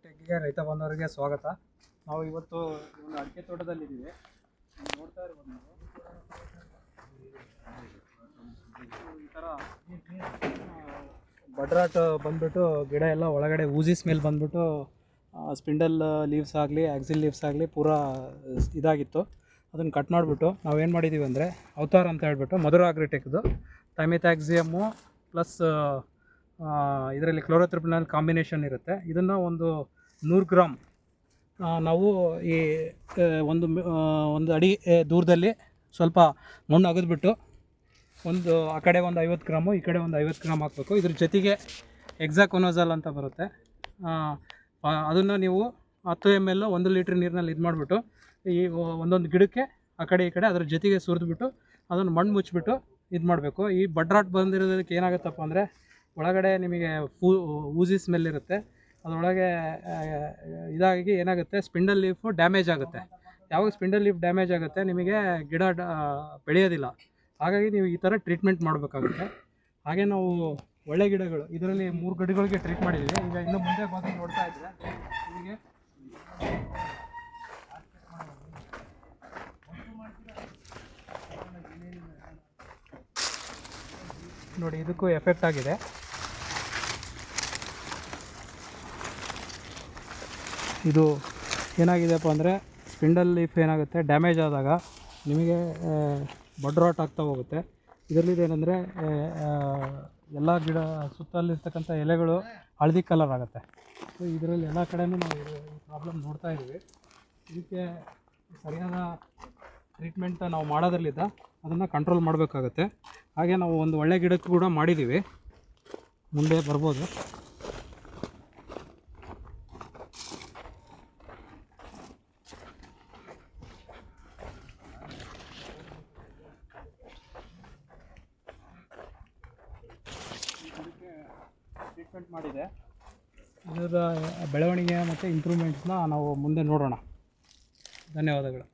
ಅಗ್ರಿಟೆಕ್ಗೆ ರೈತ ಬಂದವರಿಗೆ ಸ್ವಾಗತ. ನಾವು ಇವತ್ತು ಒಂದು ಅಡಿಕೆ ತೋಟದಲ್ಲಿದ್ದೀವಿ. ನೋಡ್ತಾ ಇರ್ಬೋದು ನೀವು, ಈ ಥರ ಬಡ್ರಾಟ್ ಬಂದ್ಬಿಟ್ಟು ಗಿಡ ಎಲ್ಲ ಒಳಗಡೆ ಊಜಿ ಸ್ಮೆಲ್ ಬಂದ್ಬಿಟ್ಟು ಸ್ಪಿಂಡಲ್ ಲೀವ್ಸ್ ಆಗಲಿ ಆಕ್ಸಿಲ್ ಲೀವ್ಸ್ ಆಗಲಿ ಪೂರಾ ಇದಾಗಿತ್ತು. ಅದನ್ನು ಕಟ್ ಮಾಡಿಬಿಟ್ಟು ನಾವೇನು ಮಾಡಿದ್ದೀವಿ ಅಂದರೆ ಅವತಾರ್ ಅಂತ ಹೇಳ್ಬಿಟ್ಟು ಮಧುರ ಅಗ್ರಿಟೆಕ್ದು ಥೈಮೆಥಾಕ್ಸಿಯಮ್ಮು ಪ್ಲಸ್ ಇದರಲ್ಲಿ ಕ್ಲೋರೋಥ್ರಿಪ್ನಲ್ಲಿ ಕಾಂಬಿನೇಷನ್ ಇರುತ್ತೆ. ಇದನ್ನು ಒಂದು 100 ಗ್ರಾಮ್ ನಾವು ಈ ಒಂದು ಅಡಿ ದೂರದಲ್ಲಿ ಸ್ವಲ್ಪ ಮಣ್ಣು ಅಗೆದ್ಬಿಟ್ಟು ಆ ಕಡೆ ಒಂದು 50 ಗ್ರಾಮು ಈ ಕಡೆ ಒಂದು 50 ಗ್ರಾಮ್ ಹಾಕಬೇಕು. ಇದ್ರ ಜೊತೆಗೆ ಹೆಕ್ಸಾಕೊನಜೋಲ್ ಅಂತ ಬರುತ್ತೆ. ಅದನ್ನು ನೀವು 10 ml 1 ಲೀಟ್ರ್ ನೀರಿನಲ್ಲಿ ಇದು ಮಾಡಿಬಿಟ್ಟು ಈ ಒಂದೊಂದು ಗಿಡಕ್ಕೆ ಆ ಕಡೆ ಈ ಕಡೆ ಅದ್ರ ಜೊತೆಗೆ ಸುರಿದ್ಬಿಟ್ಟು ಅದನ್ನು ಮಣ್ಣು ಮುಚ್ಚಿಬಿಟ್ಟು ಇದು ಮಾಡಬೇಕು. ಈ ಬಡ್ರಾಟ್ ಬಂದಿರೋದಕ್ಕೆ ಏನಾಗುತ್ತಪ್ಪ ಅಂದರೆ ಒಳಗಡೆ ನಿಮಗೆ ಊಜಿ ಸ್ಮೆಲ್ ಇರುತ್ತೆ. ಅದರೊಳಗೆ ಇದಾಗಿ ಏನಾಗುತ್ತೆ, ಸ್ಪಿಂಡಲ್ ಲೀಫು ಡ್ಯಾಮೇಜ್ ಆಗುತ್ತೆ. ಯಾವಾಗ ಸ್ಪಿಂಡಲ್ ಲೀಫ್ ಡ್ಯಾಮೇಜ್ ಆಗುತ್ತೆ ನಿಮಗೆ ಗಿಡ ಬೆಳೆಯೋದಿಲ್ಲ. ಹಾಗಾಗಿ ನೀವು ಈ ಥರ ಟ್ರೀಟ್ಮೆಂಟ್ ಮಾಡಬೇಕಾಗುತ್ತೆ. ಹಾಗೆ ನಾವು ಒಳ್ಳೆ ಗಿಡಗಳು ಇದರಲ್ಲಿ 3 ಗಿಡಗಳಿಗೆ ಟ್ರೀಟ್ ಮಾಡಿದ್ದೀವಿ. ಈಗ ಇನ್ನು ಮುಂದೆ ಬಂದು ನೋಡ್ತಾ ಇದ್ದರೆ ನಿಮಗೆ ನೋಡಿ, ಇದಕ್ಕೂ ಎಫೆಕ್ಟ್ ಆಗಿದೆ. ಇದು ಏನಾಗಿದೆಯಪ್ಪ ಅಂದರೆ ಸ್ಪಿಂಡಲ್ ಲೀಫ್ ಏನಾಗುತ್ತೆ ಡ್ಯಾಮೇಜ್ ಆದಾಗ ನಿಮಗೆ ಬಡ್ರಾಟ್ ಆಗ್ತಾ ಹೋಗುತ್ತೆ. ಇದರಲ್ಲಿದೇನೆಂದರೆ ಎಲ್ಲ ಗಿಡ ಸುತ್ತಲಿರ್ತಕ್ಕಂಥ ಎಲೆಗಳು ಹಳದಿ ಕಲರ್ ಆಗುತ್ತೆ. ಸೊ ಇದರಲ್ಲಿ ಎಲ್ಲ ಕಡೆಯೂ ನಾವು ಈ ಪ್ರಾಬ್ಲಮ್ ನೋಡ್ತಾ ಇದ್ದೀವಿ. ಇದಕ್ಕೆ ಸರಿಯಾದ ಟ್ರೀಟ್ಮೆಂಟ್ ನಾವು ಮಾಡೋದ್ರಲ್ಲಿದ್ದ ಅದನ್ನು ಕಂಟ್ರೋಲ್ ಮಾಡಬೇಕಾಗತ್ತೆ. ಹಾಗೆ ನಾವು ಒಂದು ಒಳ್ಳೆ ಗಿಡಕ್ಕೂ ಕೂಡ ಮಾಡಿದ್ದೀವಿ, ಮುಂದೆ ಬರ್ಬೋದು. ಟ್ರೀಟ್ಮೆಂಟ್ ಮಾಡಿದೆ. ಇದರ ಬೆಳವಣಿಗೆ ಮತ್ತು ಇಂಪ್ರೂವ್ಮೆಂಟ್ಸ್ನ ನಾವು ಮುಂದೆ ನೋಡೋಣ. ಧನ್ಯವಾದಗಳು.